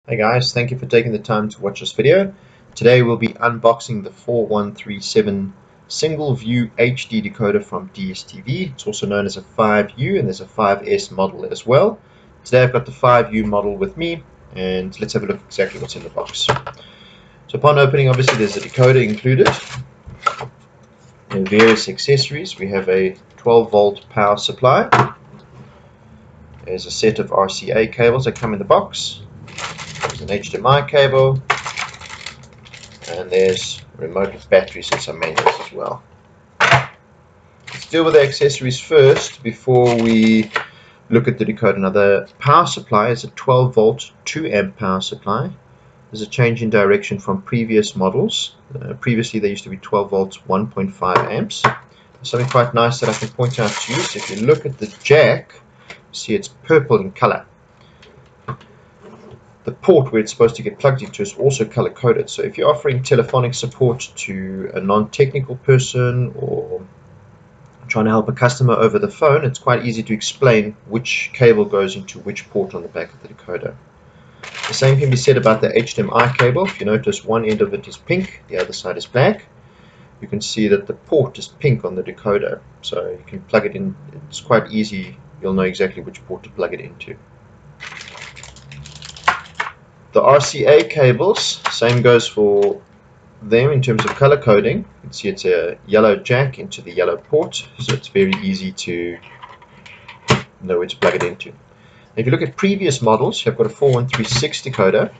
Hey guys, thank you for taking the time to watch this video. Today we'll be unboxing the 4137 single view HD decoder from DSTV. It's also known as a 5U, and there's a 5S model as well. Today I've got the 5U model with me, and let's have a look at exactly what's in the box. So upon opening, obviously there's a decoder included and various accessories. We have a 12-volt power supply. There's a set of RCA cables that come in the box. There's an HDMI cable, and there's a remote with batteries and some manuals as well. Let's deal with the accessories first before we look at the decoder. Now the power supply is a 12 volt 2 amp power supply. There's a change in direction from previous models. Previously they used to be 12 volts 1.5 amps. Something quite nice that I can point out to you is if you look at the jack, you see it's purple in color. The port where it's supposed to get plugged into is also color coded. So if you're offering telephonic support to a non-technical person or trying to help a customer over the phone, it's quite easy to explain which cable goes into which port on the back of the decoder. The same can be said about the HDMI cable. If you notice, one end of it is pink, the other side is black. You can see that the port is pink on the decoder, so you can plug it in. It's quite easy. You'll know exactly which port to plug it into. The RCA cables, same goes for them in terms of color coding. You can see it's a yellow jack into the yellow port, so it's very easy to know where to plug it into. If you look at previous models, you've got a 4136 decoder.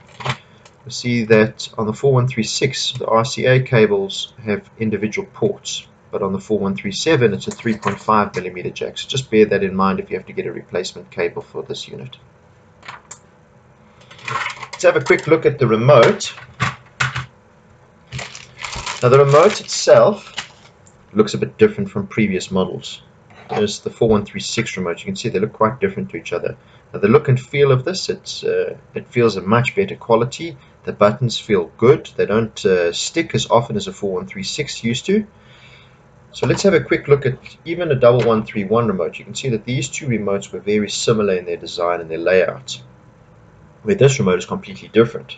You see that on the 4136, the RCA cables have individual ports, but on the 4137, it's a 3.5 millimeter jack. So just bear that in mind if you have to get a replacement cable for this unit. Let's have a quick look at the remote. Now the remote itself looks a bit different from previous models. There's the 4136 remote. You can see they look quite different to each other. Now the look and feel of this, it feels a much better quality. The buttons feel good. They don't stick as often as a 4136 used to. So let's have a quick look at even a 1131 remote. You can see that these two remotes were very similar in their design and their layout, where this remote is completely different.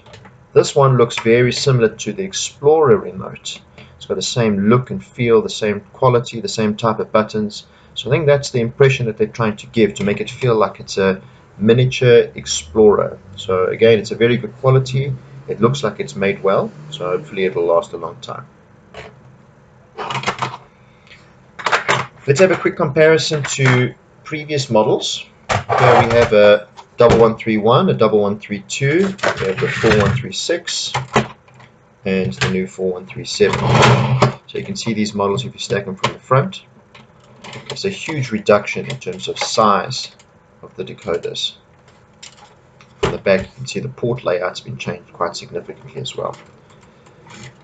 This one looks very similar to the Explorer remote. It's got the same look and feel, the same quality, the same type of buttons. So I think that's the impression that they're trying to give, to make it feel like it's a miniature Explorer. So again, it's a very good quality. It looks like it's made well, so hopefully it'll last a long time. Let's have a quick comparison to previous models. Here we have a 1131, a 1132, we have the 4136, and the new 4137. So you can see these models, if you stack them from the front, there's a huge reduction in terms of size of the decoders. From the back, you can see the port layout's been changed quite significantly as well.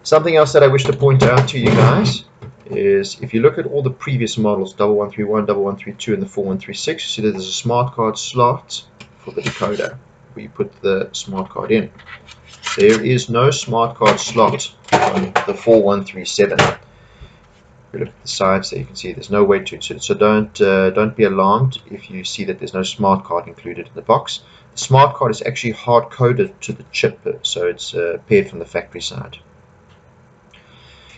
Something else that I wish to point out to you guys is if you look at all the previous models, 1131, 1132, and the 4136, you see that there's a smart card slot for the decoder where you put the smart card in. There is no smart card slot on the 4137. If you look at the sides there, you can see there's no way to insert it. So don't be alarmed if you see that there's no smart card included in the box. The smart card is actually hard coded to the chip, so it's paired from the factory side.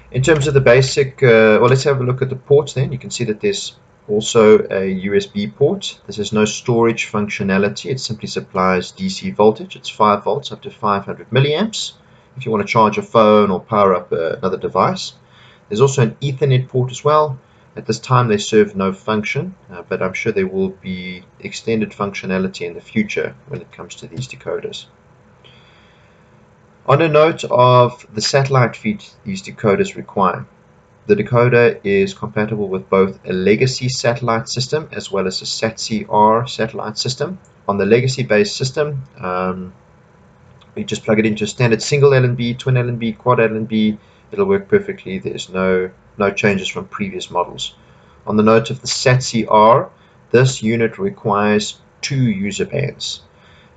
In terms of the basic, well, let's have a look at the ports then. You can see that there's also a USB port. This has no storage functionality. It simply supplies DC voltage. It's 5 volts up to 500 milliamps if you want to charge a phone or power up another device. There's also an Ethernet port as well. At this time they serve no function, but I'm sure there will be extended functionality in the future when it comes to these decoders. On a note of the satellite feed these decoders require, the decoder is compatible with both a legacy satellite system as well as a SATC-R satellite system. On the legacy based system, you just plug it into a standard single LNB, twin LNB, quad LNB. It'll work perfectly. There's no changes from previous models. On the note of the SATC-R, this unit requires 2 user bands.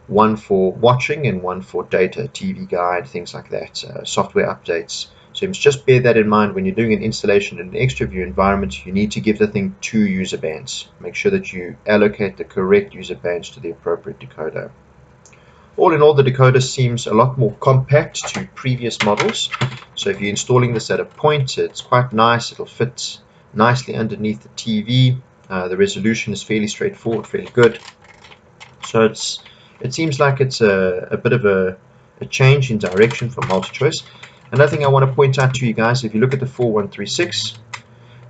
One for watching and one for data, TV guide, things like that, software updates. So you must just bear that in mind when you're doing an installation in an ExtraView environment. You need to give the thing 2 user bands. Make sure that you allocate the correct user bands to the appropriate decoder. All in all, the decoder seems a lot more compact to previous models. So if you're installing this at a point, it's quite nice. It'll fit nicely underneath the TV. The resolution is fairly straightforward, fairly good. So it seems like it's a bit of a change in direction from MultiChoice. Another thing I want to point out to you guys, if you look at the 4136,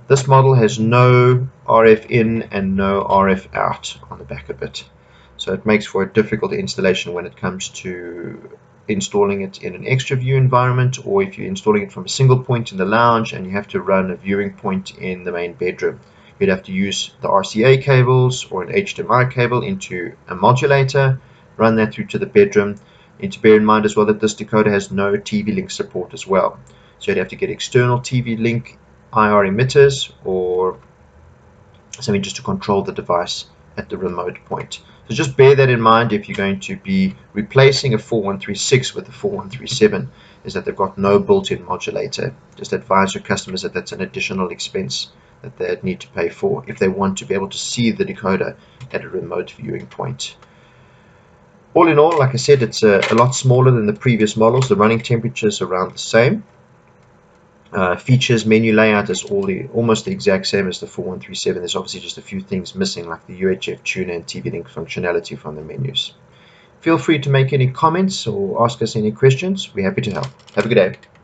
this model has no RF in and no RF out on the back of it. So it makes for a difficult installation when it comes to installing it in an extra view environment, or if you're installing it from a single point in the lounge and you have to run a viewing point in the main bedroom. You'd have to use the RCA cables or an HDMI cable into a modulator, run that through to the bedroom. You need to bear in mind as well that this decoder has no TV link support as well. So you'd have to get external TV link IR emitters or something just to control the device at the remote point. So just bear that in mind if you're going to be replacing a 4136 with a 4137, is that they've got no built-in modulator. Just advise your customers that that's an additional expense that they'd need to pay for if they want to be able to see the decoder at a remote viewing point. All in all, like I said, it's a lot smaller than the previous models. The running temperature is around the same. Features, menu layout is almost the exact same as the 4137. There's obviously just a few things missing, like the UHF tuner and TV Link functionality from the menus. Feel free to make any comments or ask us any questions. We're happy to help. Have a good day.